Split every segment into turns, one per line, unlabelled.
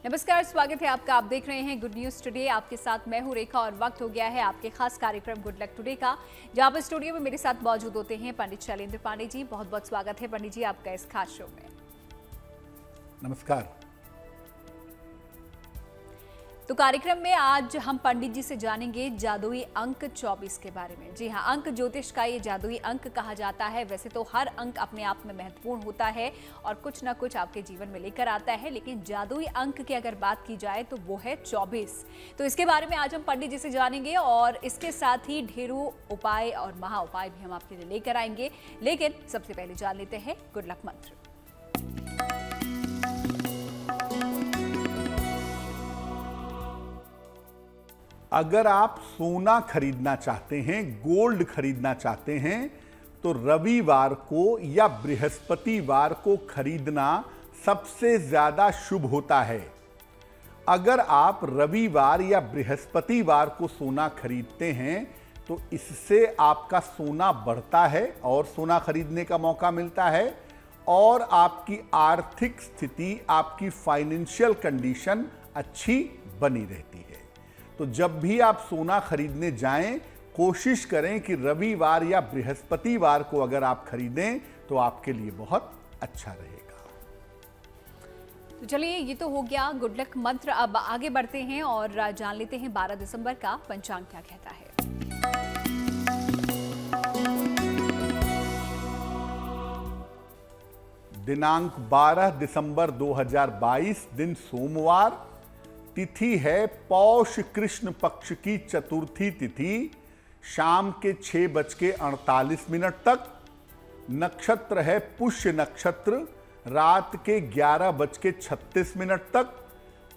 नमस्कार, स्वागत है आपका। आप देख रहे हैं गुड न्यूज टुडे। आपके साथ मैं हूं रेखा और वक्त हो गया है आपके खास कार्यक्रम गुड लक टुडे का, जहां पर स्टूडियो में मेरे साथ मौजूद होते हैं पंडित शैलेंद्र पांडे जी। बहुत बहुत स्वागत है पंडित जी आपका इस खास शो में।
नमस्कार।
तो कार्यक्रम में आज हम पंडित जी से जानेंगे जादुई अंक 24 के बारे में। जी हाँ, अंक ज्योतिष का ये जादुई अंक कहा जाता है। वैसे तो हर अंक अपने आप में महत्वपूर्ण होता है और कुछ ना कुछ आपके जीवन में लेकर आता है, लेकिन जादुई अंक की अगर बात की जाए तो वो है 24। तो इसके बारे में आज हम पंडित जी से जानेंगे और इसके साथ ही ढेरों उपाय और महा उपाय भी हम आपके लिए लेकर आएंगे। लेकिन सबसे पहले जान लेते हैं गुड लक मंत्र।
अगर आप सोना खरीदना चाहते हैं, गोल्ड खरीदना चाहते हैं, तो रविवार को या बृहस्पतिवार को खरीदना सबसे ज्यादा शुभ होता है। अगर आप रविवार या बृहस्पतिवार को सोना खरीदते हैं तो इससे आपका सोना बढ़ता है और सोना खरीदने का मौका मिलता है और आपकी आर्थिक स्थिति, आपकी फाइनेंशियल कंडीशन अच्छी बनी रहती है। तो जब भी आप सोना खरीदने जाएं, कोशिश करें कि रविवार या बृहस्पतिवार को अगर आप खरीदें तो आपके लिए बहुत अच्छा रहेगा।
तो चलिए, ये तो हो गया गुड लक मंत्र। अब आगे बढ़ते हैं और जान लेते हैं 12 दिसंबर का पंचांग क्या कहता है।
दिनांक 12 दिसंबर 2022, दिन सोमवार, तिथि है पौष कृष्ण पक्ष की चतुर्थी तिथि, शाम के 6:48 तक। नक्षत्र है पुष्य नक्षत्र, रात के 11:36 तक।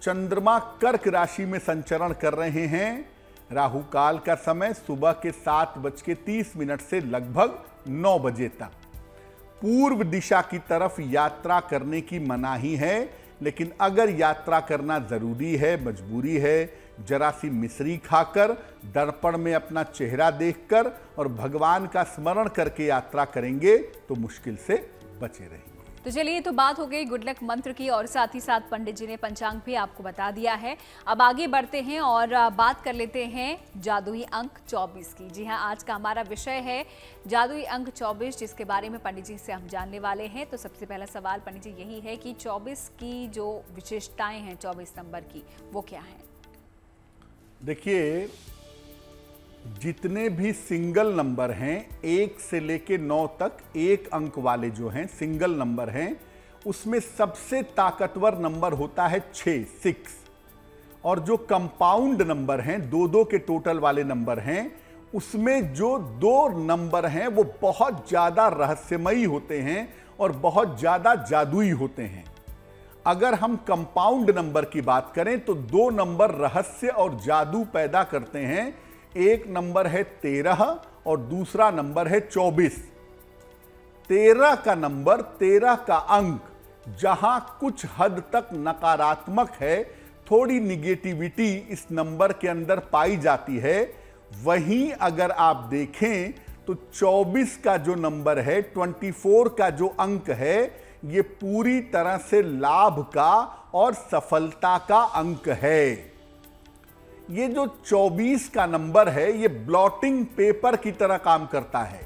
चंद्रमा कर्क राशि में संचरण कर रहे हैं। राहु काल का समय सुबह के 7:30 से लगभग 9 बजे तक। पूर्व दिशा की तरफ यात्रा करने की मनाही है, लेकिन अगर यात्रा करना जरूरी है, मजबूरी है, जरा सी मिश्री खाकर, दर्पण में अपना चेहरा देखकर और भगवान का स्मरण करके यात्रा करेंगे तो मुश्किल से बचे रहेंगे।
तो चलिए, तो बात हो गई गुड लक मंत्र की और साथ ही साथ पंडित जी ने पंचांग भी आपको बता दिया है। अब आगे बढ़ते हैं और बात कर लेते हैं जादुई अंक 24 की। जी हाँ, आज का हमारा विषय है जादुई अंक 24, जिसके बारे में पंडित जी से हम जानने वाले हैं। तो सबसे पहला सवाल पंडित जी यही है कि 24 की जो विशेषताएं हैं 24 नंबर की, वो क्या है?
देखिए, जितने भी सिंगल नंबर हैं 1 से लेके 9 तक, एक अंक वाले जो हैं सिंगल नंबर हैं, उसमें सबसे ताकतवर नंबर होता है 6। और जो कंपाउंड नंबर हैं, 2-2 के टोटल वाले नंबर हैं, उसमें जो 2 नंबर हैं वो बहुत ज्यादा रहस्यमयी होते हैं और बहुत ज्यादा जादुई होते हैं। अगर हम कंपाउंड नंबर की बात करें तो 2 नंबर रहस्य और जादू पैदा करते हैं। एक नंबर है 13 और दूसरा नंबर है 24। 13 का नंबर, 13 का अंक जहां कुछ हद तक नकारात्मक है, थोड़ी निगेटिविटी इस नंबर के अंदर पाई जाती है, वहीं अगर आप देखें तो 24 का जो नंबर है, 24 का जो अंक है, ये पूरी तरह से लाभ का और सफलता का अंक है। ये जो 24 का नंबर है, ये ब्लॉटिंग पेपर की तरह काम करता है।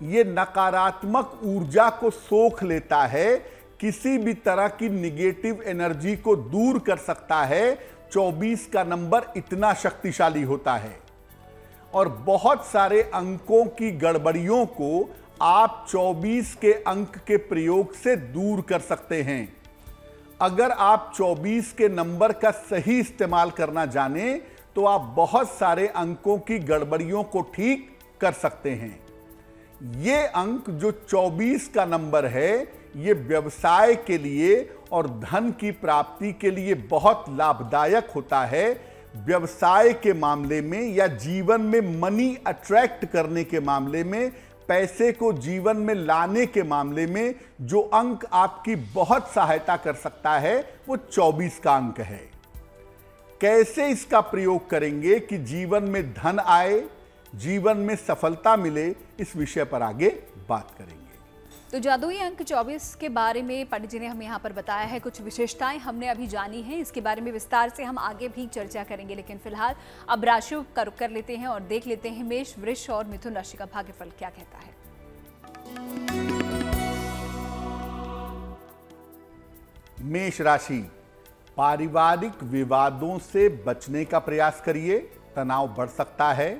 ये नकारात्मक ऊर्जा को सोख लेता है, किसी भी तरह की निगेटिव एनर्जी को दूर कर सकता है। 24 का नंबर इतना शक्तिशाली होता है और बहुत सारे अंकों की गड़बड़ियों को आप 24 के अंक के प्रयोग से दूर कर सकते हैं। अगर आप 24 के नंबर का सही इस्तेमाल करना जाने तो आप बहुत सारे अंकों की गड़बड़ियों को ठीक कर सकते हैं। ये अंक जो 24 का नंबर है, ये व्यवसाय के लिए और धन की प्राप्ति के लिए बहुत लाभदायक होता है। व्यवसाय के मामले में या जीवन में मनी अट्रैक्ट करने के मामले में, पैसे को जीवन में लाने के मामले में जो अंक आपकी बहुत सहायता कर सकता है वो 24 का अंक है। कैसे इसका प्रयोग करेंगे कि जीवन में धन आए, जीवन में सफलता मिले, इस विषय पर आगे बात करेंगे।
तो जादुई अंक 24 के बारे में पंडित जी ने हमें यहाँ पर बताया है, कुछ विशेषताएं हमने अभी जानी हैं, इसके बारे में विस्तार से हम आगे भी चर्चा करेंगे। लेकिन फिलहाल अब राशियों का रुख कर लेते हैं और देख लेते हैं मेष, वृष और मिथुन राशि का भाग्यफल क्या कहता है।
मेष राशि, पारिवारिक विवादों से बचने का प्रयास करिए, तनाव बढ़ सकता है।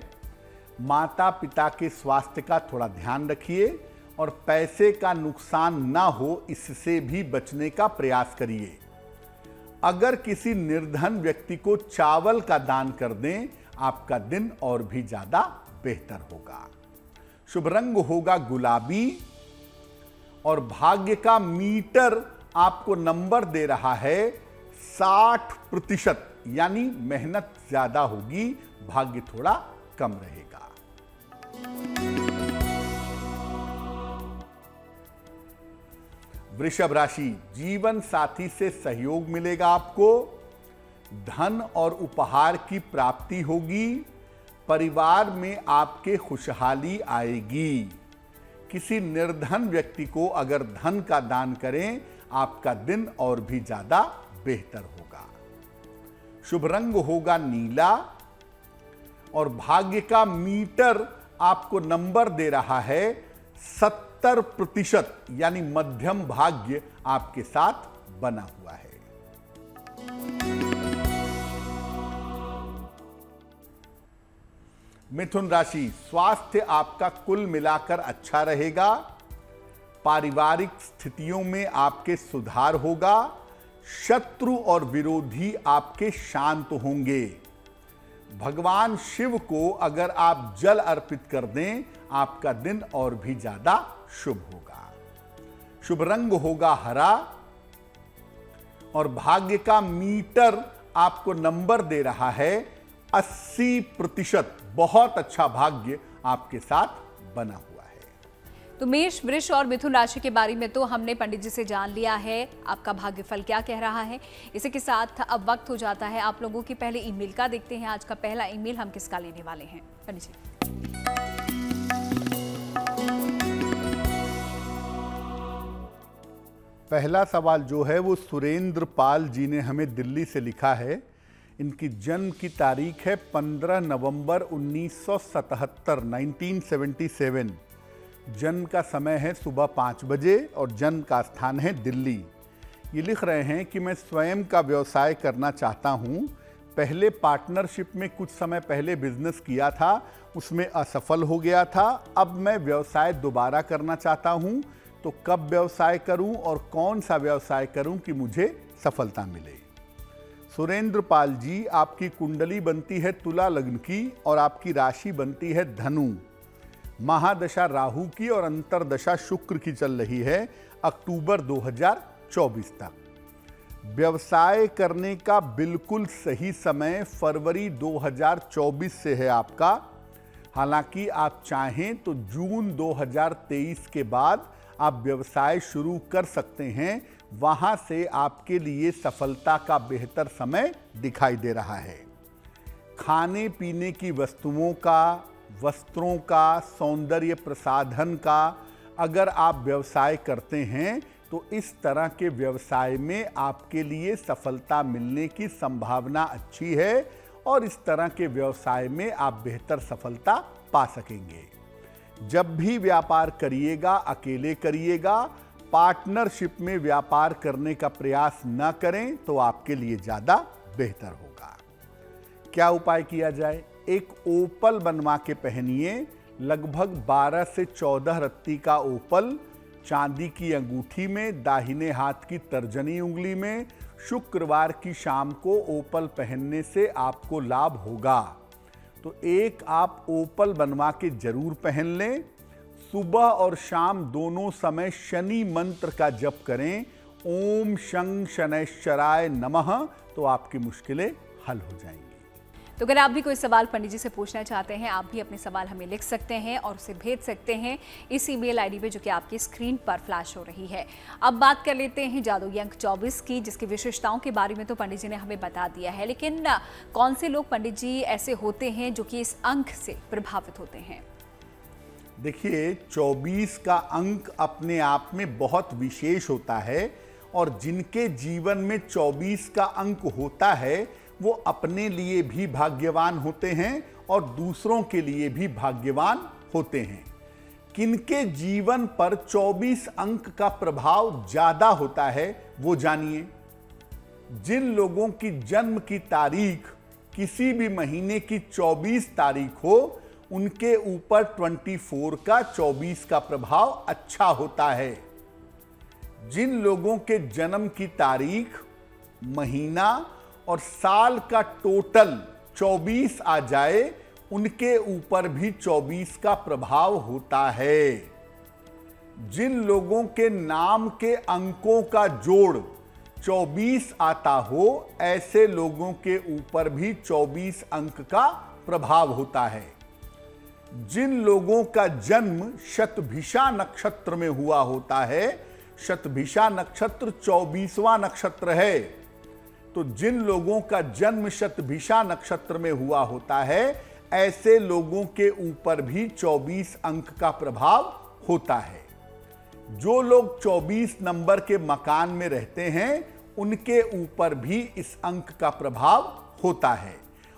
माता पिता के स्वास्थ्य का थोड़ा ध्यान रखिए और पैसे का नुकसान ना हो इससे भी बचने का प्रयास करिए। अगर किसी निर्धन व्यक्ति को चावल का दान कर दें, आपका दिन और भी ज्यादा बेहतर होगा। शुभ रंग होगा गुलाबी और भाग्य का मीटर आपको नंबर दे रहा है 60%, यानी मेहनत ज्यादा होगी, भाग्य थोड़ा कम रहेगा। वृषभ राशि, जीवन साथी से सहयोग मिलेगा आपको, धन और उपहार की प्राप्ति होगी, परिवार में आपके खुशहाली आएगी। किसी निर्धन व्यक्ति को अगर धन का दान करें, आपका दिन और भी ज्यादा बेहतर होगा। शुभ रंग होगा नीला और भाग्य का मीटर आपको नंबर दे रहा है 70%, यानी मध्यम भाग्य आपके साथ बना हुआ है। मिथुन राशि, स्वास्थ्य आपका कुल मिलाकर अच्छा रहेगा, पारिवारिक स्थितियों में आपके सुधार होगा, शत्रु और विरोधी आपके शांत होंगे। भगवान शिव को अगर आप जल अर्पित कर दें, आपका दिन और भी ज्यादा शुभ होगा। शुभ रंग होगा हरा और भाग्य का मीटर आपको नंबर दे रहा है 80%, बहुत अच्छा भाग्य आपके साथ बना हुआ है।
तो मेष, वृष और मिथुन राशि के बारे में तो हमने पंडित जी से जान लिया है, आपका भाग्यफल क्या कह रहा है। इसी के साथ अब वक्त हो जाता है आप लोगों की पहले ईमेल का। देखते हैं आज का पहला ईमेल हम किसका लेने वाले हैं। पंडित जी,
पहला सवाल जो है वो सुरेंद्र पाल जी ने हमें दिल्ली से लिखा है। इनकी जन्म की तारीख है 15 नवंबर 1977, 1977। जन्म का समय है सुबह 5 बजे और जन्म का स्थान है दिल्ली। ये लिख रहे हैं कि मैं स्वयं का व्यवसाय करना चाहता हूँ। पहले पार्टनरशिप में कुछ समय पहले बिजनेस किया था, उसमें असफल हो गया था। अब मैं व्यवसाय दोबारा करना चाहता हूँ, तो कब व्यवसाय करूँ और कौन सा व्यवसाय करूँ कि मुझे सफलता मिले। सुरेंद्र पाल जी, आपकी कुंडली बनती है तुला लग्न की और आपकी राशि बनती है धनु। महादशा राहु की और अंतरदशा शुक्र की चल रही है अक्टूबर 2024 तक। व्यवसाय करने का बिल्कुल सही समय फरवरी 2024 से है आपका। हालांकि आप चाहें तो जून 2023 के बाद आप व्यवसाय शुरू कर सकते हैं, वहां से आपके लिए सफलता का बेहतर समय दिखाई दे रहा है। खाने पीने की वस्तुओं का, वस्त्रों का, सौंदर्य प्रसाधन का अगर आप व्यवसाय करते हैं तो इस तरह के व्यवसाय में आपके लिए सफलता मिलने की संभावना अच्छी है और इस तरह के व्यवसाय में आप बेहतर सफलता पा सकेंगे। जब भी व्यापार करिएगा अकेले करिएगा, पार्टनरशिप में व्यापार करने का प्रयास न करें तो आपके लिए ज़्यादा बेहतर होगा। क्या उपाय किया जाए? एक ओपल बनवा के पहनिए, लगभग 12 से 14 रत्ती का ओपल चांदी की अंगूठी में, दाहिने हाथ की तर्जनी उंगली में। शुक्रवार की शाम को ओपल पहनने से आपको लाभ होगा। तो एक आप ओपल बनवा के जरूर पहन लें। सुबह और शाम दोनों समय शनि मंत्र का जप करें, ओम शं शनैश्चराय नमः, तो आपकी मुश्किलें हल हो जाएंगी।
तो अगर आप भी कोई सवाल पंडित जी से पूछना चाहते हैं, आप भी अपने सवाल हमें लिख सकते हैं और उसे भेज सकते हैं इस ईमेल आईडी पे जो कि आपकी स्क्रीन पर फ्लैश हो रही है। अब बात कर लेते हैं जादुई अंक 24 की, जिसकी विशेषताओं के बारे में तो पंडित जी ने हमें बता दिया है, लेकिन कौन से लोग पंडित जी ऐसे होते हैं जो कि इस अंक से प्रभावित होते हैं?
देखिए, 24 का अंक अपने आप में बहुत विशेष होता है और जिनके जीवन में 24 का अंक होता है वो अपने लिए भी भाग्यवान होते हैं और दूसरों के लिए भी भाग्यवान होते हैं। किनके जीवन पर 24 अंक का प्रभाव ज्यादा होता है वो जानिए। जिन लोगों की जन्म की तारीख किसी भी महीने की 24 तारीख हो उनके ऊपर 24 का 24 का प्रभाव अच्छा होता है। जिन लोगों के जन्म की तारीख, महीना और साल का टोटल 24 आ जाए उनके ऊपर भी 24 का प्रभाव होता है। जिन लोगों के नाम के अंकों का जोड़ 24 आता हो ऐसे लोगों के ऊपर भी 24 अंक का प्रभाव होता है। जिन लोगों का जन्म शतभिषा नक्षत्र में हुआ होता है, शतभिषा नक्षत्र 24वां नक्षत्र है, तो जिन लोगों का जन्म शतभिषा नक्षत्र में हुआ होता है ऐसे लोगों के ऊपर भी 24 अंक का प्रभाव होता है। जो लोग 24 नंबर के मकान में रहते हैं उनके ऊपर भी इस अंक का प्रभाव होता है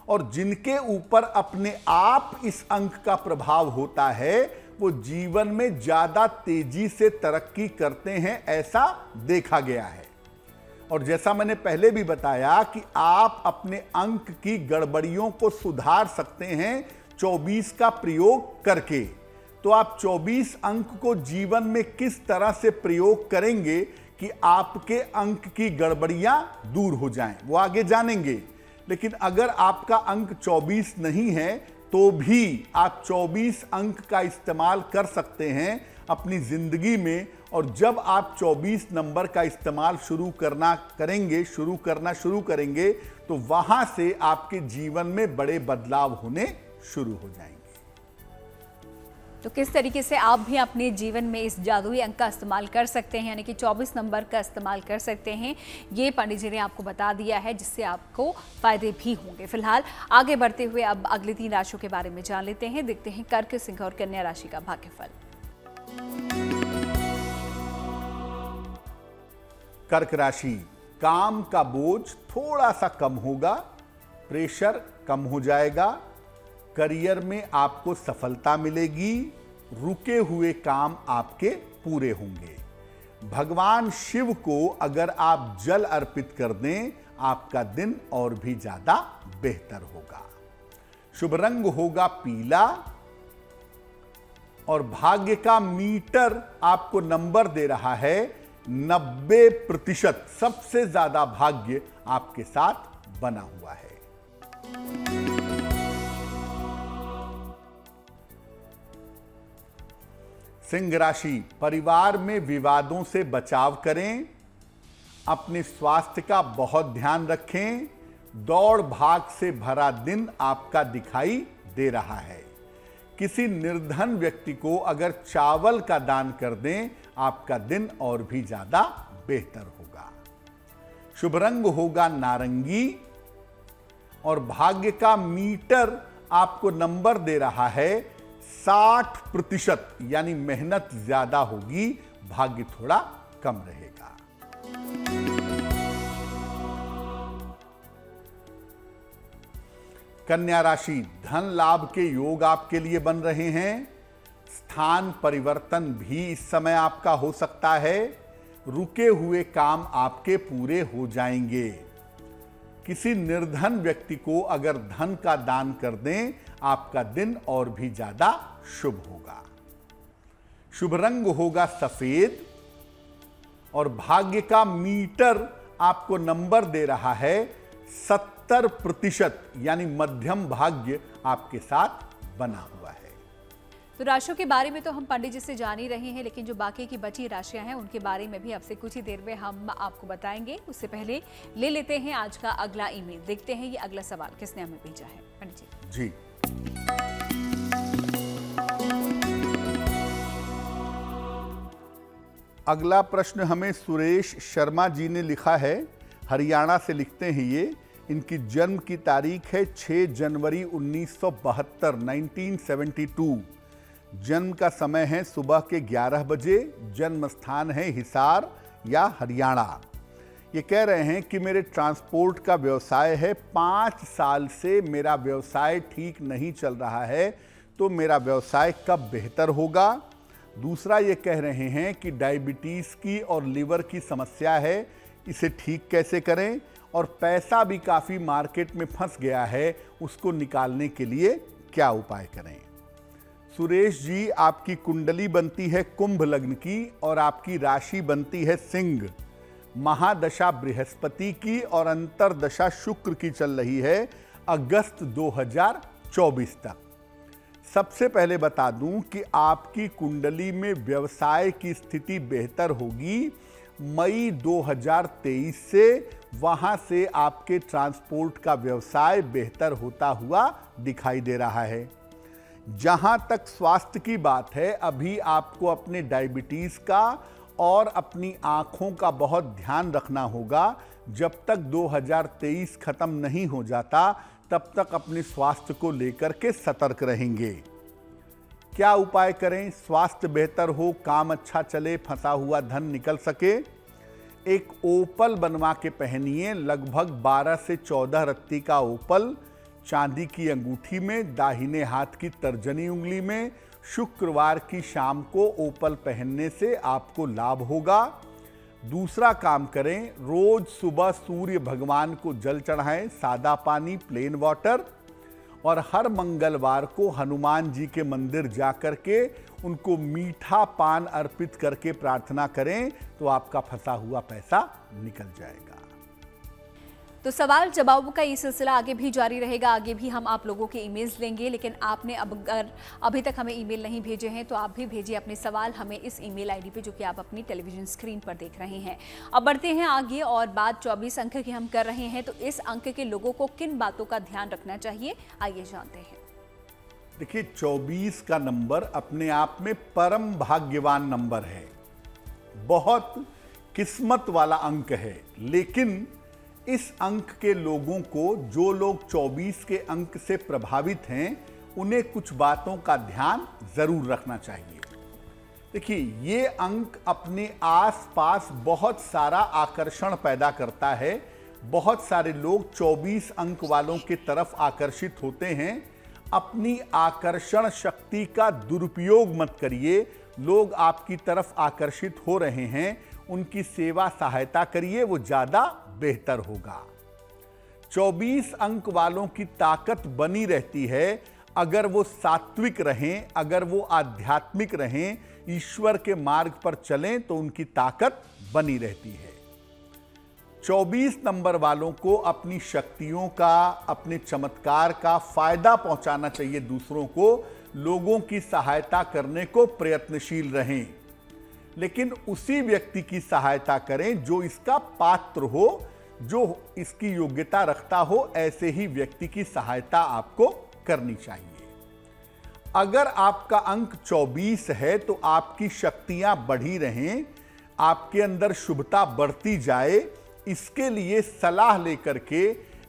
और जिनके ऊपर अपने आप इस अंक का प्रभाव होता है वो जीवन में ज्यादा तेजी से तरक्की करते हैं, ऐसा देखा गया है। और जैसा मैंने पहले भी बताया कि आप अपने अंक की गड़बड़ियों को सुधार सकते हैं 24 का प्रयोग करके। तो आप 24 अंक को जीवन में किस तरह से प्रयोग करेंगे कि आपके अंक की गड़बड़ियां दूर हो जाएं, वो आगे जानेंगे। लेकिन अगर आपका अंक 24 नहीं है तो भी आप 24 अंक का इस्तेमाल कर सकते हैं अपनी जिंदगी में। और जब आप 24 नंबर का इस्तेमाल शुरू करना शुरू करेंगे तो वहां से आपके जीवन में बड़े बदलाव होने शुरू हो जाएंगे।
तो किस तरीके से आप भी अपने जीवन में इस जादुई अंक का इस्तेमाल कर सकते हैं, यानी कि 24 नंबर का इस्तेमाल कर सकते हैं, ये पंडित जी ने आपको बता दिया है, जिससे आपको फायदे भी होंगे। फिलहाल आगे बढ़ते हुए अब अगले 3 राशियों के बारे में जान लेते हैं। देखते हैं कर्क, सिंह और कन्या राशि का भाग्यफल।
कर्क राशि, काम का बोझ थोड़ा सा कम होगा, प्रेशर कम हो जाएगा, करियर में आपको सफलता मिलेगी, रुके हुए काम आपके पूरे होंगे। भगवान शिव को अगर आप जल अर्पित कर दें आपका दिन और भी ज्यादा बेहतर होगा। शुभ रंग होगा पीला और भाग्य का मीटर आपको नंबर दे रहा है 90%। सबसे ज्यादा भाग्य आपके साथ बना हुआ है। सिंह राशि, परिवार में विवादों से बचाव करें, अपने स्वास्थ्य का बहुत ध्यान रखें। दौड़ भाग से भरा दिन आपका दिखाई दे रहा है। किसी निर्धन व्यक्ति को अगर चावल का दान कर दें आपका दिन और भी ज्यादा बेहतर होगा। शुभ रंग होगा नारंगी और भाग्य का मीटर आपको नंबर दे रहा है 60%, यानी मेहनत ज्यादा होगी, भाग्य थोड़ा कम रहेगा। कन्या राशि, धन लाभ के योग आपके लिए बन रहे हैं। स्थान परिवर्तन भी इस समय आपका हो सकता है। रुके हुए काम आपके पूरे हो जाएंगे। किसी निर्धन व्यक्ति को अगर धन का दान कर दें आपका दिन और भी ज्यादा शुभ होगा। शुभ रंग होगा सफेद और भाग्य का मीटर आपको नंबर दे रहा है 70%, यानी मध्यम भाग्य आपके साथ बना हुआ है।
तो राशियों के बारे में तो हम पंडित जी से जान ही रहे हैं, लेकिन जो बाकी की बची राशियां हैं उनके बारे में भी आपसे कुछ ही देर में हम आपको बताएंगे। उससे पहले ले लेते हैं आज का अगला ईमेल। देखते हैं ये अगला सवाल किसने हमें भेजा है। पंडित जी।
अगला प्रश्न हमें सुरेश शर्मा जी ने लिखा है। हरियाणा से लिखते हैं ये। इनकी जन्म की तारीख है 6 जनवरी 1972, 1972। जन्म का समय है सुबह के 11 बजे, जन्म स्थान है हिसार या हरियाणा। ये कह रहे हैं कि मेरे ट्रांसपोर्ट का व्यवसाय है, 5 साल से मेरा व्यवसाय ठीक नहीं चल रहा है, तो मेरा व्यवसाय कब बेहतर होगा। दूसरा ये कह रहे हैं कि डायबिटीज़ की और लीवर की समस्या है, इसे ठीक कैसे करें, और पैसा भी काफ़ी मार्केट में फंस गया है, उसको निकालने के लिए क्या उपाय करें। सुरेश जी, आपकी कुंडली बनती है कुंभ लग्न की और आपकी राशि बनती है सिंह। महादशा बृहस्पति की और अंतरदशा शुक्र की चल रही है अगस्त 2024 तक। सबसे पहले बता दूं कि आपकी कुंडली में व्यवसाय की स्थिति बेहतर होगी मई 2023 से। वहां से आपके ट्रांसपोर्ट का व्यवसाय बेहतर होता हुआ दिखाई दे रहा है। जहां तक स्वास्थ्य की बात है, अभी आपको अपने डायबिटीज का और अपनी आंखों का बहुत ध्यान रखना होगा। जब तक 2023 खत्म नहीं हो जाता तब तक अपने स्वास्थ्य को लेकर के सतर्क रहेंगे। क्या उपाय करें, स्वास्थ्य बेहतर हो, काम अच्छा चले, फंसा हुआ धन निकल सके। एक ओपल बनवा के पहनिए, लगभग 12 से 14 रत्ती का ओपल चांदी की अंगूठी में, दाहिने हाथ की तर्जनी उंगली में। शुक्रवार की शाम को ओपल पहनने से आपको लाभ होगा। दूसरा काम करें, रोज सुबह सूर्य भगवान को जल चढ़ाएं, सादा पानी, प्लेन वाटर। और हर मंगलवार को हनुमान जी के मंदिर जाकर के उनको मीठा पान अर्पित करके प्रार्थना करें, तो आपका फंसा हुआ पैसा निकल जाएगा।
तो सवाल जवाबों का ये सिलसिला आगे भी जारी रहेगा। आगे भी हम आप लोगों के ईमेल्स लेंगे, लेकिन आपने अगर अभी तक हमें ईमेल नहीं भेजे हैं तो आप भी भेजिए अपने सवाल हमें इस ईमेल आईडी पे, जो कि आप अपनी टेलीविजन स्क्रीन पर देख रहे हैं। अब बढ़ते हैं आगे और बात 24 अंक की हम कर रहे हैं। तो इस अंक के लोगों को किन बातों का ध्यान रखना चाहिए, आइए जानते हैं।
देखिए, 24 का नंबर अपने आप में परम भाग्यवान नंबर है, बहुत किस्मत वाला अंक है। लेकिन इस अंक के लोगों को, जो लोग 24 के अंक से प्रभावित हैं, उन्हें कुछ बातों का ध्यान जरूर रखना चाहिए। देखिए, ये अंक अपने आसपास बहुत सारा आकर्षण पैदा करता है। बहुत सारे लोग 24 अंक वालों की तरफ आकर्षित होते हैं। अपनी आकर्षण शक्ति का दुरुपयोग मत करिए। लोग आपकी तरफ आकर्षित हो रहे हैं, उनकी सेवा सहायता करिए, वो ज्यादा बेहतर होगा। 24 अंक वालों की ताकत बनी रहती है अगर वो सात्विक रहें, अगर वो आध्यात्मिक रहें, ईश्वर के मार्ग पर चलें, तो उनकी ताकत बनी रहती है। 24 नंबर वालों को अपनी शक्तियों का, अपने चमत्कार का फायदा पहुंचाना चाहिए दूसरों को। लोगों की सहायता करने को प्रयत्नशील रहें, लेकिन उसी व्यक्ति की सहायता करें जो इसका पात्र हो, जो इसकी योग्यता रखता हो। ऐसे ही व्यक्ति की सहायता आपको करनी चाहिए। अगर आपका अंक 24 है तो आपकी शक्तियां बढ़ी रहें, आपके अंदर शुभता बढ़ती जाए, इसके लिए सलाह लेकर के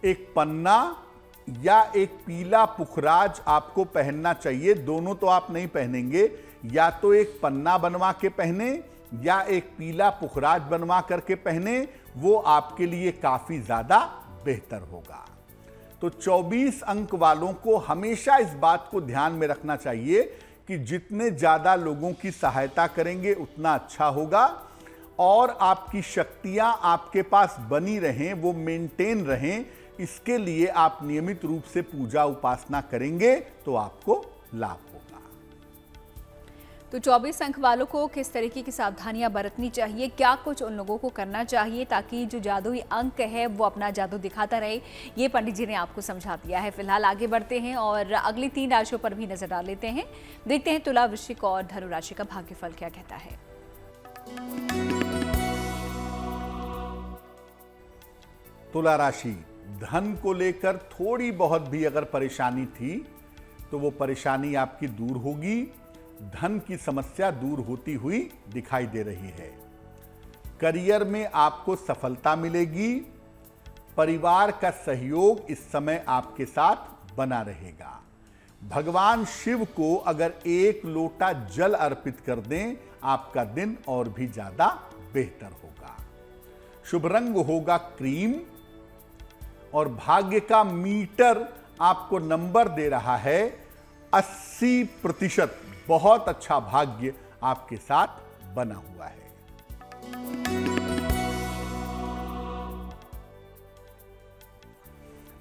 एक पन्ना या एक पीला पुखराज आपको पहनना चाहिए। दोनों तो आप नहीं पहनेंगे, या तो एक पन्ना बनवा के पहने या एक पीला पुखराज बनवा करके पहने, वो आपके लिए काफी ज्यादा बेहतर होगा। तो 24 अंक वालों को हमेशा इस बात को ध्यान में रखना चाहिए कि जितने ज्यादा लोगों की सहायता करेंगे उतना अच्छा होगा, और आपकी शक्तियां आपके पास बनी रहें, वो मेंटेन रहें। इसके लिए आप नियमित रूप से पूजा उपासना करेंगे तो आपको लाभ होगा।
तो 24 अंक वालों को किस तरीके की सावधानियां बरतनी चाहिए, क्या कुछ उन लोगों को करना चाहिए ताकि जो जादुई अंक है वो अपना जादू दिखाता रहे, ये पंडित जी ने आपको समझा दिया है। फिलहाल आगे बढ़ते हैं और अगली 3 राशियों पर भी नजर डाल लेते हैं। देखते हैं तुला, वृश्चिक और धनु राशि का भाग्यफल क्या कहता है।
तुला राशि, धन को लेकर थोड़ी बहुत भी अगर परेशानी थी तो वो परेशानी आपकी दूर होगी। धन की समस्या दूर होती हुई दिखाई दे रही है। करियर में आपको सफलता मिलेगी। परिवार का सहयोग इस समय आपके साथ बना रहेगा। भगवान शिव को अगर 1 लोटा जल अर्पित कर दें, आपका दिन और भी ज्यादा बेहतर होगा। शुभ रंग होगा क्रीम और भाग्य का मीटर आपको नंबर दे रहा है 80%। बहुत अच्छा भाग्य आपके साथ बना हुआ है।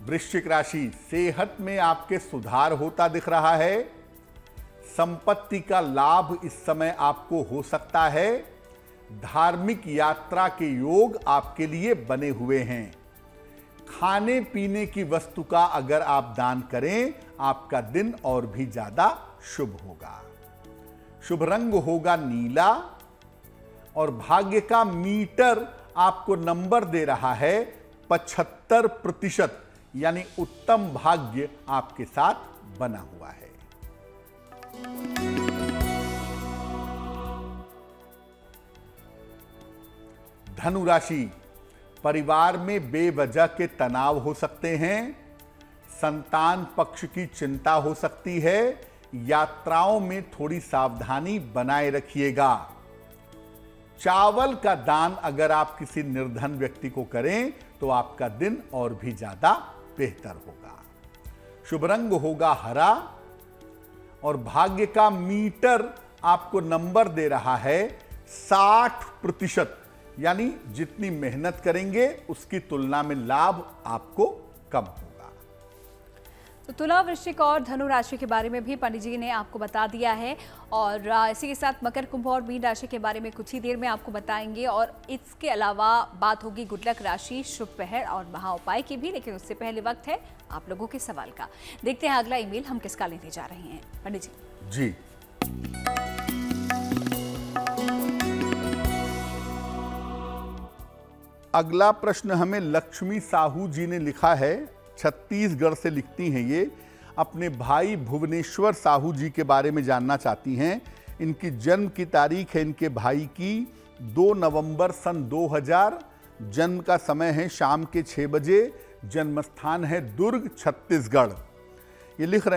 वृश्चिक राशि, सेहत में आपके सुधार होता दिख रहा है। संपत्ति का लाभ इस समय आपको हो सकता है। धार्मिक यात्रा के योग आपके लिए बने हुए हैं। खाने पीने की वस्तु का अगर आप दान करें, आपका दिन और भी ज्यादा शुभ होगा। शुभ रंग होगा नीला और भाग्य का मीटर आपको नंबर दे रहा है 75%, यानी उत्तम भाग्य आपके साथ बना हुआ है। धनु राशि, परिवार में बेवजह के तनाव हो सकते हैं। संतान पक्ष की चिंता हो सकती है। यात्राओं में थोड़ी सावधानी बनाए रखिएगा। चावल का दान अगर आप किसी निर्धन व्यक्ति को करें तो आपका दिन और भी ज्यादा बेहतर होगा। शुभ रंग होगा हरा और भाग्य का मीटर आपको नंबर दे रहा है 60%, यानी जितनी मेहनत करेंगे उसकी तुलना में लाभ आपको कम होगा।
तो तुला, वृश्चिक और धनु राशि के बारे में भी पंडित जी ने आपको बता दिया है और इसी के साथ मकर, कुंभ और मीन राशि के बारे में कुछ ही देर में आपको बताएंगे। और इसके अलावा बात होगी गुड लक राशि, शुभ पहर और महा उपाय की भी, लेकिन उससे पहले वक्त है आप लोगों के सवाल का। देखते हैं अगला ईमेल हम किसका लेने जा रहे हैं पंडित जी।
जी, अगला प्रश्न हमें लक्ष्मी साहू जी ने लिखा है। छत्तीसगढ़ से लिखती हैं ये। अपने भाई भुवनेश्वर साहू जी के बारे में जानना चाहती हैं। इनकी जन्म की तारीख है इनके भाई की 2 नवंबर सन 2000। जन्म का समय है शाम के 6 बजे। जन्म स्थान है दुर्ग, छत्तीसगढ़। ये लिख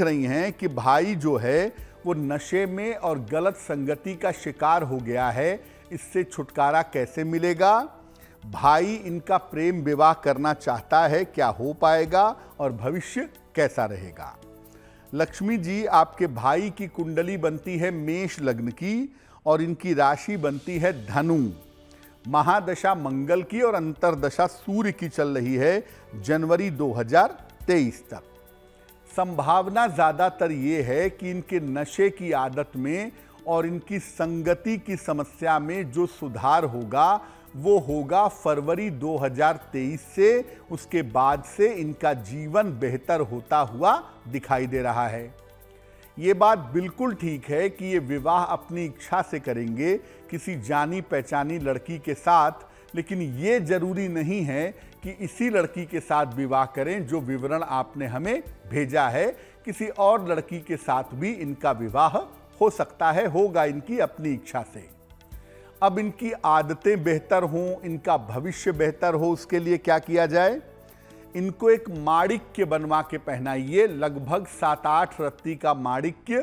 रही हैं कि भाई जो है वो नशे में और गलत संगति का शिकार हो गया है। इससे छुटकारा कैसे मिलेगा? भाई इनका प्रेम विवाह करना चाहता है, क्या हो पाएगा और भविष्य कैसा रहेगा? लक्ष्मी जी, आपके भाई की कुंडली बनती है मेष लग्न की और इनकी राशि बनती है धनु। महादशा मंगल की और अंतरदशा सूर्य की चल रही है जनवरी 2023 तक। संभावना ज़्यादातर ये है कि इनके नशे की आदत में और इनकी संगति की समस्या में जो सुधार होगा वो होगा फरवरी 2023 से। उसके बाद से इनका जीवन बेहतर होता हुआ दिखाई दे रहा है। ये बात बिल्कुल ठीक है कि ये विवाह अपनी इच्छा से करेंगे किसी जानी पहचानी लड़की के साथ, लेकिन ये जरूरी नहीं है कि इसी लड़की के साथ विवाह करें जो विवरण आपने हमें भेजा है। किसी और लड़की के साथ भी इनका विवाह हो सकता है, होगा इनकी अपनी इच्छा से। अब इनकी आदतें बेहतर हों, इनका भविष्य बेहतर हो, उसके लिए क्या किया जाए? इनको एक माणिक्य बनवा के पहनाइए। लगभग 7-8 रत्ती का माणिक्य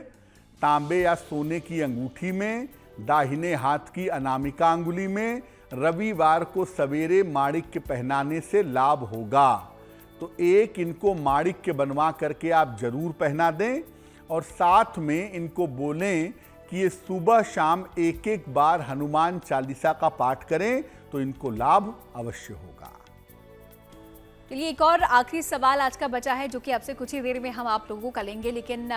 तांबे या सोने की अंगूठी में, दाहिने हाथ की अनामिका अंगुली में। रविवार को सवेरे माणिक्य पहनाने से लाभ होगा। तो एक इनको माणिक्य बनवा करके आप जरूर पहना दें और साथ में इनको बोलें कि ये सुबह शाम 1-1 बार हनुमान चालीसा का पाठ करें तो इनको लाभ अवश्य होगा।
चलिए, एक और आखिरी सवाल आज का बचा है जो कि आपसे कुछ ही देर में हम आप लोगों का लेंगे, लेकिन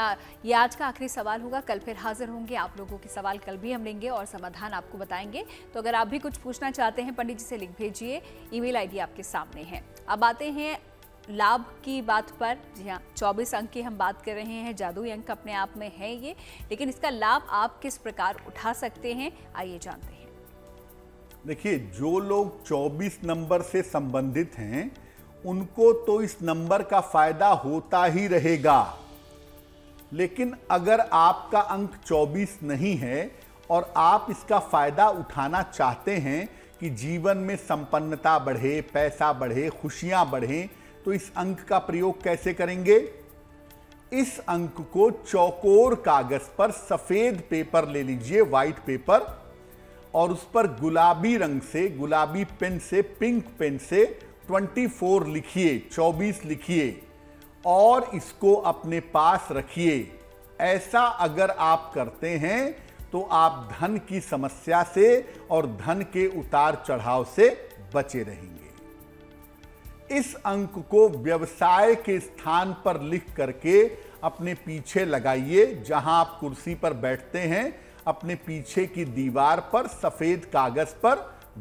ये आज का आखिरी सवाल होगा। कल फिर हाजिर होंगे। आप लोगों के सवाल कल भी हम लेंगे और समाधान आपको बताएंगे। तो अगर आप भी कुछ पूछना चाहते हैं पंडित जी से लिख भेजिए। ईमेल आईडी आपके सामने है। अब आते हैं लाभ की बात पर। जी हाँ, 24 अंक की हम बात कर रहे हैं। जादुई अंक अपने आप में है ये, लेकिन इसका लाभ आप किस प्रकार उठा सकते हैं, आइए जानते हैं।
देखिए, जो लोग 24 नंबर से संबंधित हैं उनको तो इस नंबर का फायदा होता ही रहेगा, लेकिन अगर आपका अंक 24 नहीं है और आप इसका फायदा उठाना चाहते हैं कि जीवन में संपन्नता बढ़े, पैसा बढ़े, खुशियां बढ़ें, तो इस अंक का प्रयोग कैसे करेंगे? इस अंक को चौकोर कागज पर सफेद पेपर ले लीजिए, व्हाइट पेपर, और उस पर गुलाबी रंग से, गुलाबी पेन से, पिंक पेन से 24 लिखिए, 24 लिखिए और इसको अपने पास रखिए। ऐसा अगर आप करते हैं तो आप धन की समस्या से और धन के उतार चढ़ाव से बचे रहेंगे। इस अंक को व्यवसाय के स्थान पर लिख करके अपने पीछे लगाइए। जहां आप कुर्सी पर बैठते हैं, अपने पीछे की दीवार पर सफेद कागज पर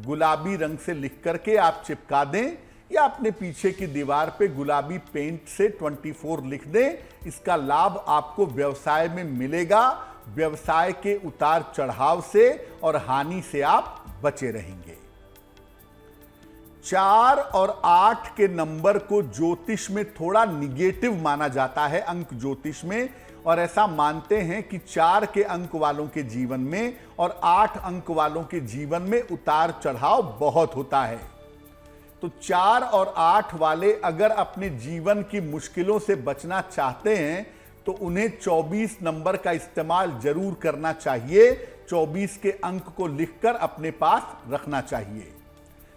गुलाबी रंग से लिख करके आप चिपका दें, या अपने पीछे की दीवार पे गुलाबी पेंट से 24 लिख दें। इसका लाभ आपको व्यवसाय में मिलेगा। व्यवसाय के उतार चढ़ाव से और हानि से आप बचे रहेंगे। 4 और 8 के नंबर को ज्योतिष में थोड़ा निगेटिव माना जाता है, अंक ज्योतिष में, और ऐसा मानते हैं कि 4 के अंक वालों के जीवन में और 8 अंक वालों के जीवन में उतार चढ़ाव बहुत होता है। तो 4 और 8 वाले अगर अपने जीवन की मुश्किलों से बचना चाहते हैं तो उन्हें 24 नंबर का इस्तेमाल जरूर करना चाहिए। 24 के अंक को लिखकर अपने पास रखना चाहिए।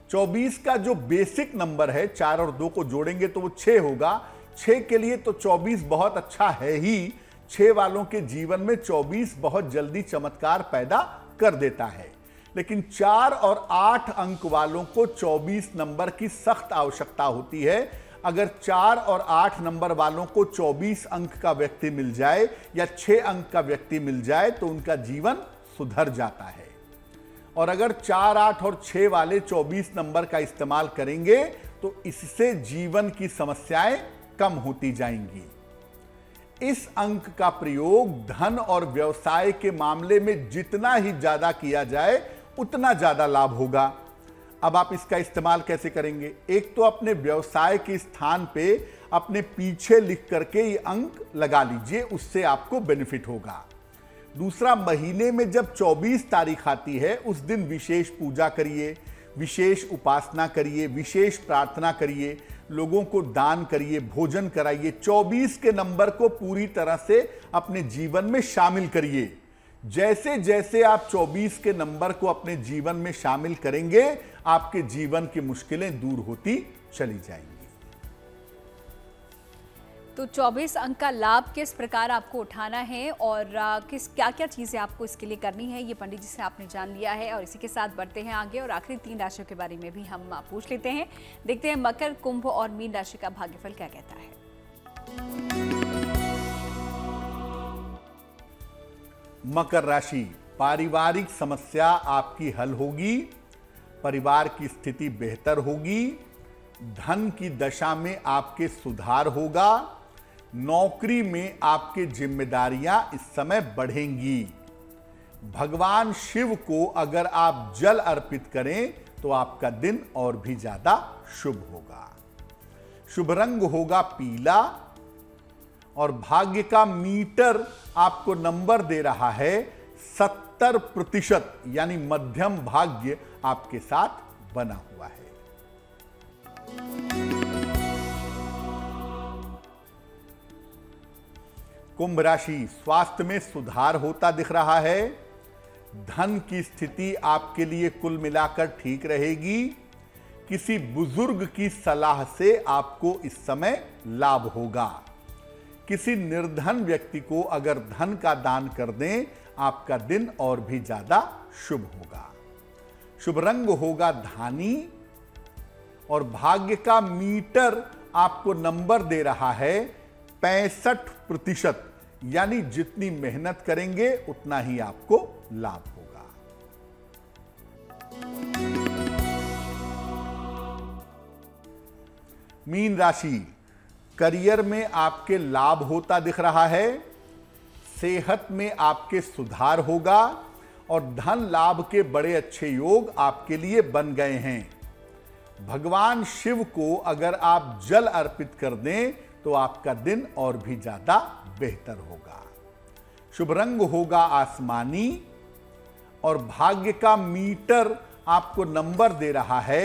24 का जो बेसिक नंबर है, 4 और 2 को जोड़ेंगे तो वो 6 होगा। 6 के लिए तो 24 बहुत अच्छा है ही। 6 वालों के जीवन में 24 बहुत जल्दी चमत्कार पैदा कर देता है। लेकिन 4 और 8 अंक वालों को 24 नंबर की सख्त आवश्यकता होती है। अगर 4 और 8 नंबर वालों को 24 अंक का व्यक्ति मिल जाए या 6 अंक का व्यक्ति मिल जाए तो उनका जीवन सुधर जाता है। और अगर 4, 8 और 6 वाले 24 नंबर का इस्तेमाल करेंगे तो इससे जीवन की समस्याएं कम होती जाएंगी। इस अंक का प्रयोग धन और व्यवसाय के मामले में जितना ही ज्यादा किया जाए उतना ज्यादा लाभ होगा। अब आप इसका इस्तेमाल कैसे करेंगे? एक तो अपने व्यवसाय के स्थान पे अपने पीछे लिख करके ये अंक लगा लीजिए, उससे आपको बेनिफिट होगा। दूसरा, महीने में जब 24 तारीख आती है उस दिन विशेष पूजा करिए, विशेष उपासना करिए, विशेष प्रार्थना करिए, लोगों को दान करिए, भोजन कराइए। 24 के नंबर को पूरी तरह से अपने जीवन में शामिल करिए। जैसे जैसे आप 24 के नंबर को अपने जीवन में शामिल करेंगे आपके जीवन की मुश्किलें दूर होती चली जाएंगी।
तो 24 अंक का लाभ किस प्रकार आपको उठाना है और क्या क्या चीज़ें आपको इसके लिए करनी है, ये पंडित जी से आपने जान लिया है। और इसी के साथ बढ़ते हैं आगे और आखिरी 3 राशियों के बारे में भी हम पूछ लेते हैं। देखते हैं मकर, कुंभ और मीन राशि का भाग्यफल क्या कहता है।
मकर राशि, पारिवारिक समस्या आपकी हल होगी, परिवार की स्थिति बेहतर होगी, धन की दशा में आपके सुधार होगा, नौकरी में आपकी जिम्मेदारियां इस समय बढ़ेंगी। भगवान शिव को अगर आप जल अर्पित करें तो आपका दिन और भी ज्यादा शुभ होगा। शुभ रंग होगा पीला और भाग्य का मीटर आपको नंबर दे रहा है 70%, यानी मध्यम भाग्य आपके साथ बना हुआ है। कुंभ राशि, स्वास्थ्य में सुधार होता दिख रहा है। धन की स्थिति आपके लिए कुल मिलाकर ठीक रहेगी। किसी बुजुर्ग की सलाह से आपको इस समय लाभ होगा। किसी निर्धन व्यक्ति को अगर धन का दान कर दें आपका दिन और भी ज्यादा शुभ होगा। शुभ रंग होगा धानी और भाग्य का मीटर आपको नंबर दे रहा है 65%, यानी जितनी मेहनत करेंगे उतना ही आपको लाभ होगा। मीन राशि, करियर में आपके लाभ होता दिख रहा है। सेहत में आपके सुधार होगा और धन लाभ के बड़े अच्छे योग आपके लिए बन गए हैं। भगवान शिव को अगर आप जल अर्पित कर दें तो आपका दिन और भी ज्यादा बेहतर होगा। शुभ रंग होगा आसमानी और भाग्य का मीटर आपको नंबर दे रहा है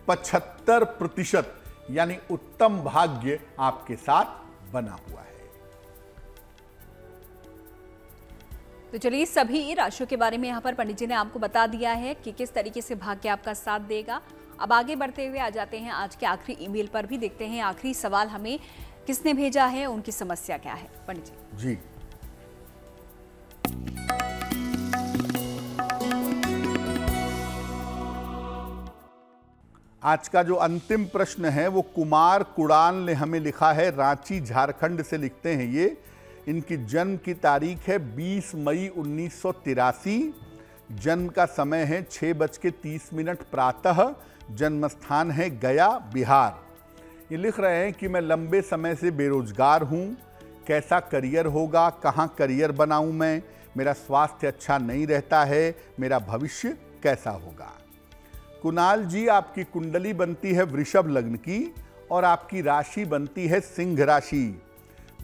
75%, यानी उत्तम भाग्य आपके साथ बना हुआ है।
तो चलिए सभी राशियों के बारे में यहाँ पर पंडित जी ने आपको बता दिया है कि किस तरीके से भाग्य आपका साथ देगा। अब आगे बढ़ते हुए आ जाते हैं आज के आखिरी ईमेल पर भी, देखते हैं आखिरी सवाल हमें किसने भेजा है, उनकी समस्या क्या है। पंडित जी
आज का जो अंतिम प्रश्न है वो कुमार कुड़ान ने हमें लिखा है, रांची झारखंड से लिखते हैं ये। इनकी जन्म की तारीख है 20 मई 1983। जन्म का समय है 6:30 प्रातः। जन्म स्थान है गया, बिहार। ये लिख रहे हैं कि मैं लंबे समय से बेरोजगार हूँ, कैसा करियर होगा, कहाँ करियर बनाऊँ मैं, मेरा स्वास्थ्य अच्छा नहीं रहता है, मेरा भविष्य कैसा होगा। कुणाल जी, आपकी कुंडली बनती है वृषभ लग्न की और आपकी राशि बनती है सिंह राशि।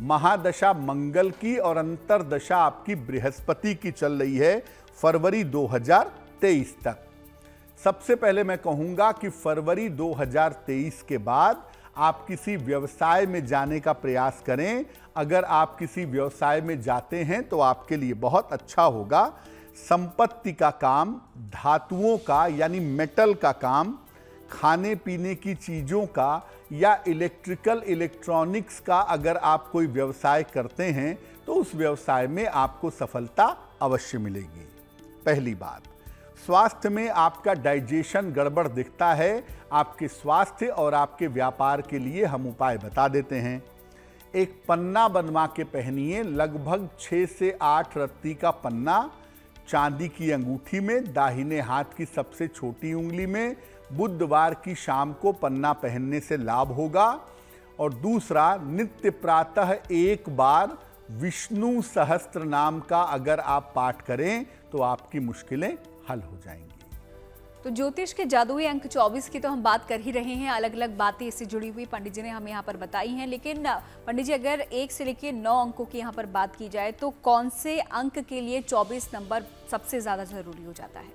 महादशा मंगल की और अंतरदशा आपकी बृहस्पति की चल रही है फरवरी 2023 तक। सबसे पहले मैं कहूंगा कि फरवरी 2023 के बाद आप किसी व्यवसाय में जाने का प्रयास करें। अगर आप किसी व्यवसाय में जाते हैं तो आपके लिए बहुत अच्छा होगा। संपत्ति का काम, धातुओं का यानी मेटल का काम, खाने पीने की चीज़ों का या इलेक्ट्रॉनिक्स का अगर आप कोई व्यवसाय करते हैं तो उस व्यवसाय में आपको सफलता अवश्य मिलेगी। पहली बात, स्वास्थ्य में आपका डाइजेशन गड़बड़ दिखता है। आपके स्वास्थ्य और आपके व्यापार के लिए हम उपाय बता देते हैं। एक पन्ना बनवा के पहनिए, लगभग 6 से 8 रत्ती का पन्ना, चांदी की अंगूठी में, दाहिने हाथ की सबसे छोटी उंगली में। बुधवार की शाम को पन्ना पहनने से लाभ होगा। और दूसरा, नित्य प्रातः एक बार विष्णु सहस्त्र नाम का अगर आप पाठ करें तो आपकी मुश्किलें हल हो जाएंगी।
तो ज्योतिष के जादुई अंक 24 की तो हम बात कर ही रहे हैं, अलग अलग बातें इससे जुड़ी हुई पंडित जी ने हमें यहाँ पर बताई हैं। लेकिन पंडित जी, अगर 1 से लेकर 9 अंकों की यहाँ पर बात की जाए तो कौन से अंक के लिए 24 नंबर सबसे ज्यादा जरूरी हो जाता है?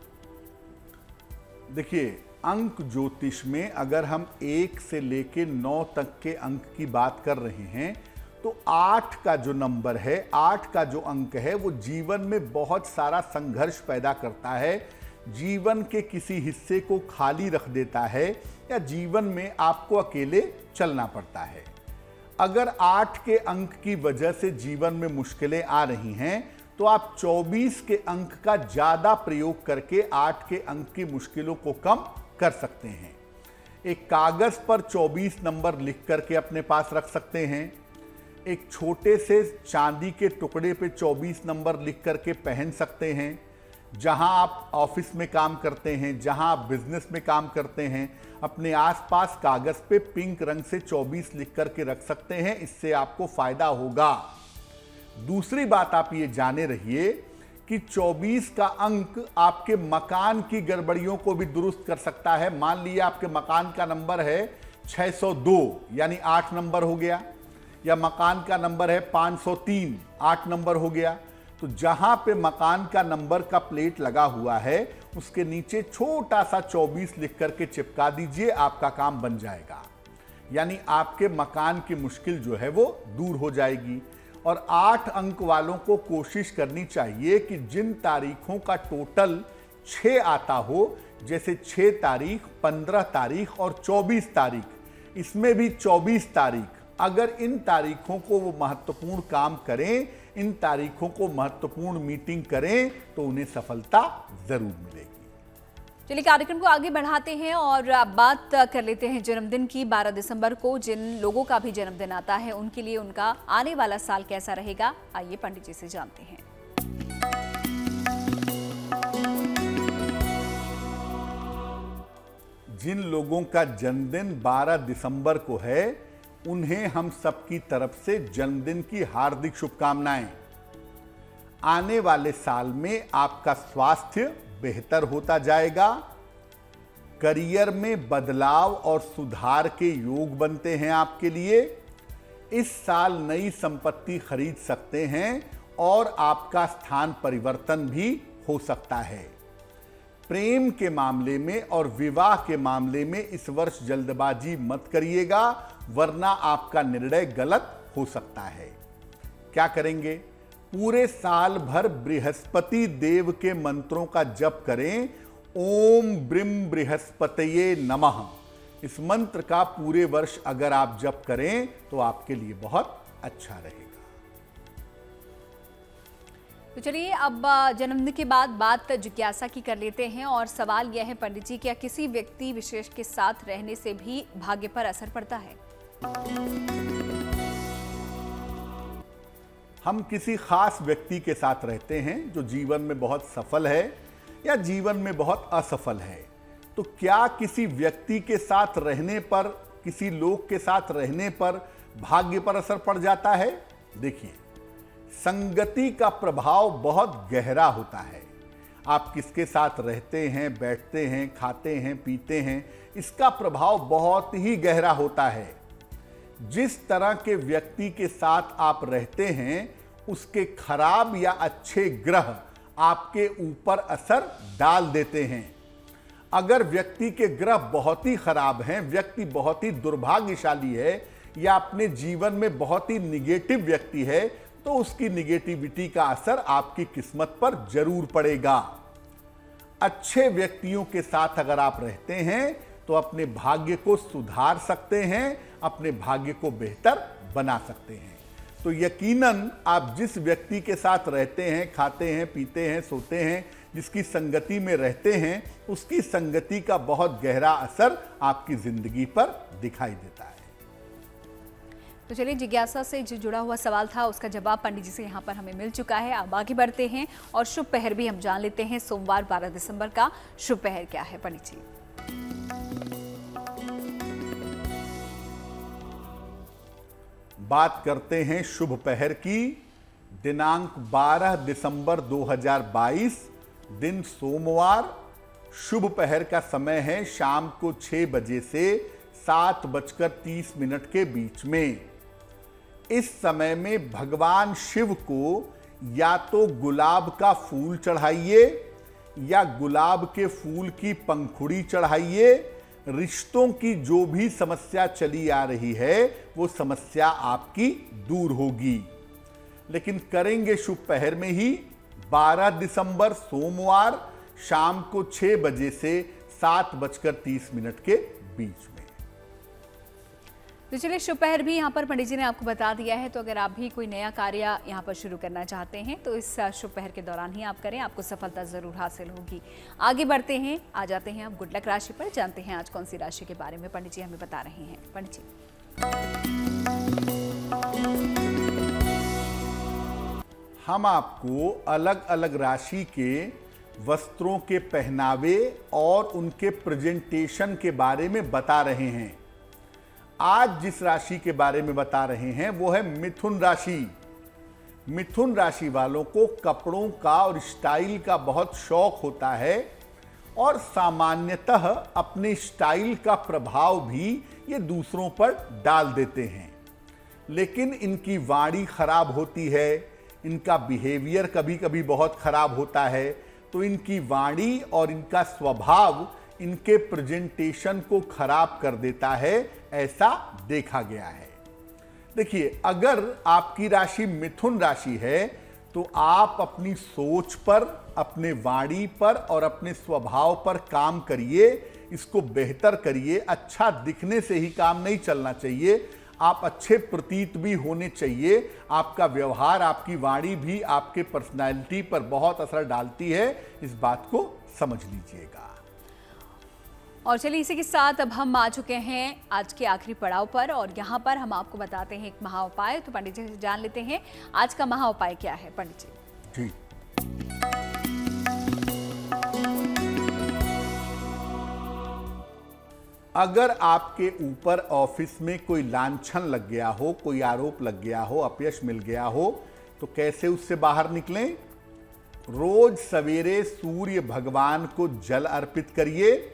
देखिए, अंक ज्योतिष में अगर हम 1 से लेकर 9 तक के अंक की बात कर रहे हैं तो 8 का जो नंबर है, 8 का जो अंक है, वो जीवन में बहुत सारा संघर्ष पैदा करता है, जीवन के किसी हिस्से को खाली रख देता है या जीवन में आपको अकेले चलना पड़ता है। अगर 8 के अंक की वजह से जीवन में मुश्किलें आ रही हैं तो आप 24 के अंक का ज़्यादा प्रयोग करके 8 के अंक की मुश्किलों को कम कर सकते हैं। एक कागज़ पर 24 नंबर लिख करके अपने पास रख सकते हैं। एक छोटे से चांदी के टुकड़े पे 24 नंबर लिख करके पहन सकते हैं। जहां आप ऑफिस में काम करते हैं, जहां आप बिजनेस में काम करते हैं, अपने आसपास कागज़ पे पिंक रंग से 24 लिख करके रख सकते हैं। इससे आपको फायदा होगा। दूसरी बात आप ये जाने रहिए कि 24 का अंक आपके मकान की गड़बड़ियों को भी दुरुस्त कर सकता है। मान लीजिए आपके मकान का नंबर है 602 यानी 8 नंबर हो गया, या मकान का नंबर है 503, 8 नंबर हो गया। तो जहां पे मकान का नंबर का प्लेट लगा हुआ है उसके नीचे छोटा सा 24 लिख करके चिपका दीजिए, आपका काम बन जाएगा। यानी आपके मकान की मुश्किल जो है वो दूर हो जाएगी। और 8 अंक वालों को कोशिश करनी चाहिए कि जिन तारीखों का टोटल 6 आता हो, जैसे 6 तारीख, 15 तारीख और 24 तारीख, इसमें भी 24 तारीख, अगर इन तारीखों को वो महत्वपूर्ण काम करें, इन तारीखों को महत्वपूर्ण मीटिंग करें तो उन्हें सफलता जरूर मिलेगी।
चलिए कार्यक्रम को आगे बढ़ाते हैं और बात कर लेते हैं जन्मदिन की। 12 दिसंबर को जिन लोगों का भी जन्मदिन आता है उनके लिए उनका आने वाला साल कैसा रहेगा, आइए पंडित जी से जानते हैं।
जिन लोगों का जन्मदिन 12 दिसंबर को है उन्हें हम सबकी तरफ से जन्मदिन की हार्दिक शुभकामनाएं। आने वाले साल में आपका स्वास्थ्य बेहतर होता जाएगा, करियर में बदलाव और सुधार के योग बनते हैं आपके लिए। इस साल नई संपत्ति खरीद सकते हैं और आपका स्थान परिवर्तन भी हो सकता है। प्रेम के मामले में और विवाह के मामले में इस वर्ष जल्दबाजी मत करिएगा, वरना आपका निर्णय गलत हो सकता है। क्या करेंगे? पूरे साल भर बृहस्पति देव के मंत्रों का जप करें। ओम ब्रीम बृहस्पतये नमः। इस मंत्र का पूरे वर्ष अगर आप जप करें तो आपके लिए बहुत अच्छा रहेगा।
तो चलिए अब जन्मदिन के बाद बात जिज्ञासा की कर लेते हैं और सवाल यह है पंडित जी, क्या किसी व्यक्ति विशेष के साथ रहने से भी भाग्य पर असर पड़ता है?
हम किसी खास व्यक्ति के साथ रहते हैं जो जीवन में बहुत सफल है या जीवन में बहुत असफल है, तो क्या किसी व्यक्ति के साथ रहने पर, किसी लोग के साथ रहने पर भाग्य पर असर पड़ जाता है? देखिए, संगति का प्रभाव बहुत गहरा होता है। आप किसके साथ रहते हैं, बैठते हैं, खाते हैं, पीते हैं, इसका प्रभाव बहुत ही गहरा होता है। जिस तरह के व्यक्ति के साथ आप रहते हैं, उसके खराब या अच्छे ग्रह आपके ऊपर असर डाल देते हैं। अगर व्यक्ति के ग्रह बहुत ही खराब हैं, व्यक्ति बहुत ही दुर्भाग्यशाली है या अपने जीवन में बहुत ही निगेटिव व्यक्ति है, तो उसकी निगेटिविटी का असर आपकी किस्मत पर जरूर पड़ेगा। अच्छे व्यक्तियों के साथ अगर आप रहते हैं तो अपने भाग्य को सुधार सकते हैं, अपने भाग्य को बेहतर बना सकते हैं। तो यकीनन आप जिस व्यक्ति के साथ रहते हैं, खाते हैं, पीते हैं, सोते हैं, जिसकी संगति में रहते हैं, उसकी संगति का बहुत गहरा असर आपकी जिंदगी पर दिखाई देता है।
तो चलिए, जिज्ञासा से जो जुड़ा हुआ सवाल था उसका जवाब पंडित जी से यहाँ पर हमें मिल चुका है। अब आगे बढ़ते हैं और शुभ पहर भी हम जान लेते हैं। सोमवार 12 दिसंबर का शुभ पहर क्या है पंडित जी?
बात करते हैं शुभ पहर की। दिनांक 12 दिसंबर 2022, दिन सोमवार। शुभ पहर का समय है शाम को 6 बजे से 7:30 के बीच में। इस समय में भगवान शिव को या तो गुलाब का फूल चढ़ाइए या गुलाब के फूल की पंखुड़ी चढ़ाइए। रिश्तों की जो भी समस्या चली आ रही है वो समस्या आपकी दूर होगी। लेकिन करेंगे शुभ पहर में ही 12 दिसंबर सोमवार शाम को 6 बजे से 7:30 के बीच में।
तो चलिए, शुभ पहर भी यहाँ पर पंडित जी ने आपको बता दिया है। तो अगर आप भी कोई नया कार्य यहाँ पर शुरू करना चाहते हैं तो इस शुभ पहर के दौरान ही आप करें, आपको सफलता जरूर हासिल होगी। आगे बढ़ते हैं, आ जाते हैं अब गुड लक राशि पर। जानते हैं आज कौन सी राशि के बारे में पंडित जी हमें बता रहे हैं। पंडित जी,
हम आपको अलग अलग राशि के वस्त्रों के पहनावे और उनके प्रेजेंटेशन के बारे में बता रहे हैं। आज जिस राशि के बारे में बता रहे हैं वो है मिथुन राशि। मिथुन राशि वालों को कपड़ों का और स्टाइल का बहुत शौक होता है और सामान्यतः अपने स्टाइल का प्रभाव भी ये दूसरों पर डाल देते हैं। लेकिन इनकी वाणी खराब होती है, इनका बिहेवियर कभी कभी बहुत खराब होता है, तो इनकी वाणी और इनका स्वभाव इनके प्रेजेंटेशन को खराब कर देता है, ऐसा देखा गया है। देखिए, अगर आपकी राशि मिथुन राशि है तो आप अपनी सोच पर, अपने वाणी पर और अपने स्वभाव पर काम करिए, इसको बेहतर करिए। अच्छा दिखने से ही काम नहीं चलना चाहिए, आप अच्छे प्रतीत भी होने चाहिए। आपका व्यवहार, आपकी वाणी भी आपके पर्सनैलिटी पर बहुत असर डालती है, इस बात को समझ लीजिएगा।
और चलिए, इसी के साथ अब हम आ चुके हैं आज के आखिरी पड़ाव पर और यहाँ पर हम आपको बताते हैं एक महा उपाय। तो पंडित जी से जान लेते हैं आज का महा उपाय क्या है पंडित जी?
जी, अगर आपके ऊपर ऑफिस में कोई लांछन लग गया हो, कोई आरोप लग गया हो, अपयश मिल गया हो, तो कैसे उससे बाहर निकलें? रोज सवेरे सूर्य भगवान को जल अर्पित करिए।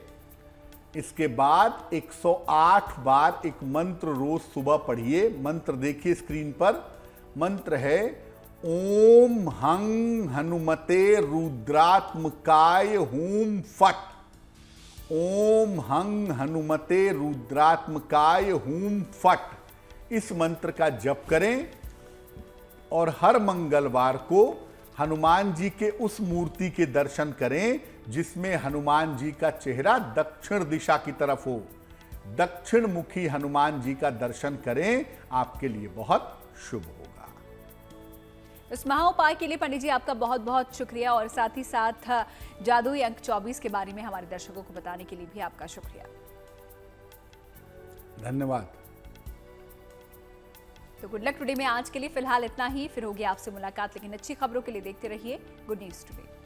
इसके बाद 108 बार एक मंत्र रोज सुबह पढ़िए। मंत्र देखिए स्क्रीन पर। मंत्र है ओम हं हनुमते रुद्रात्मकाय हूम फट। ओम हं हनुमते रुद्रात्मकाय हूम फट। इस मंत्र का जप करें और हर मंगलवार को हनुमान जी के उस मूर्ति के दर्शन करें जिसमें हनुमान जी का चेहरा दक्षिण दिशा की तरफ हो। दक्षिण मुखी हनुमान जी का दर्शन करें, आपके लिए बहुत शुभ होगा।
इस महाउपाय के लिए पंडित जी आपका बहुत बहुत शुक्रिया, और साथ ही साथ जादुई अंक 24 के बारे में हमारे दर्शकों को बताने के लिए भी आपका शुक्रिया।
धन्यवाद।
तो गुड लक टुडे में आज के लिए फिलहाल इतना ही, फिर होगी आपसे मुलाकात, लेकिन अच्छी खबरों के लिए देखते रहिए गुड न्यूज टुडे।